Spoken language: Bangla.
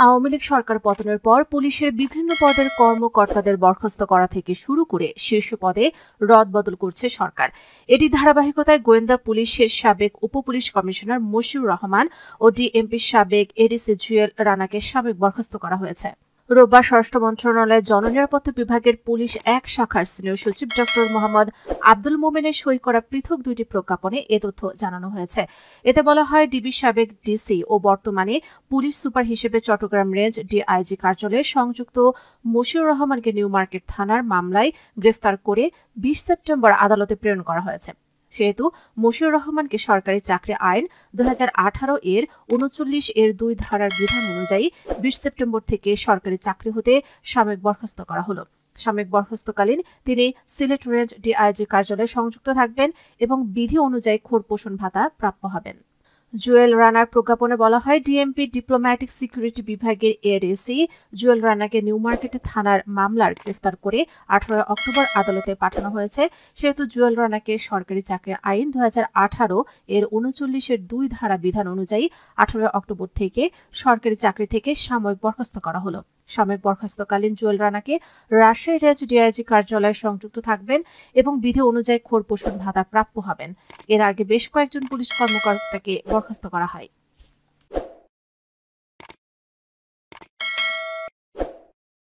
আওয়ামী লীগ সরকার পতনের পর পুলিশের বিভিন্ন পদের কর্মকর্তাদের বরখাস্ত করা থেকে শুরু করে শীর্ষ পদে রদবদল করছে সরকার। এটি ধারাবাহিকতায় গোয়েন্দা পুলিশের সাবেক উপপুলিশ কমিশনার মশিউর রহমান ও ডিএমপির সাবেক এডিসি জুয়েল রানাকে সাবেক বরখাস্ত করা হয়েছে। রোববার স্বরাষ্ট্র মন্ত্রণালয়ের জননিরাপত্তা বিভাগের পুলিশ এক শাখার সিনিয়র সচিব ডক্টর মোহাম্মদ আব্দুল মোমেনের সই করা পৃথক দুইটি প্রজ্ঞাপনে এ তথ্য জানানো হয়েছে। এতে বলা হয়, ডিবির সাবেক ডিসি ও বর্তমানে পুলিশ সুপার হিসেবে চট্টগ্রাম রেঞ্জ ডিআইজি কার্যালয়ে সংযুক্ত মশিউর রহমানকে নিউ মার্কেট থানার মামলায় গ্রেফতার করে ২০ সেপ্টেম্বর আদালতে প্রেরণ করা হয়েছে। সেহেতু মশিউর রহমানকে সরকারি চাকরি আইন ২০১৮ এর ৩৯ এর ২ ধারার বিধান অনুযায়ী ২০ সেপ্টেম্বর থেকে সরকারি চাকরি হতে সাময়িক বরখাস্ত করা হলো। সাময়িক বরখাস্তকালীন তিনি সিলেট রেঞ্জ ডিআইজি কার্যালয়ে সংযুক্ত থাকবেন এবং বিধি অনুযায়ী খোরপোষণ ভাতা প্রাপ্য হবেন। জুয়েল রানার প্রজ্ঞাপনে বলা হয়, ডিএমপি ডিপ্লোম্যাটিক সিকিউরিটি বিভাগের এডিসি জুয়েল রানাকে নিউ মার্কেট থানার মামলার গ্রেফতার করে ১৮ অক্টোবর আদালতে পাঠানো হয়েছে। সেহেতু জুয়েল রানাকে সরকারি চাকরি আইন ২০১৮ এর ৩৯ এর ২ ধারা বিধান অনুযায়ী ১৮ অক্টোবর থেকে সরকারি চাকরি থেকে সাময়িক বরখাস্ত করা হলো। সাময়িক বরখাস্তকালীন জুয়েল রানাকে রাজশাহী রেঞ্জ ডিআইজি কার্যালয়ে সংযুক্ত থাকবেন এবং বিধি অনুযায়ী খোরপোষণ ভাতা প্রাপ্য হবেন। এর আগে বেশ কয়েকজন পুলিশ কর্মকর্তাকে বরখাস্ত করা হয়।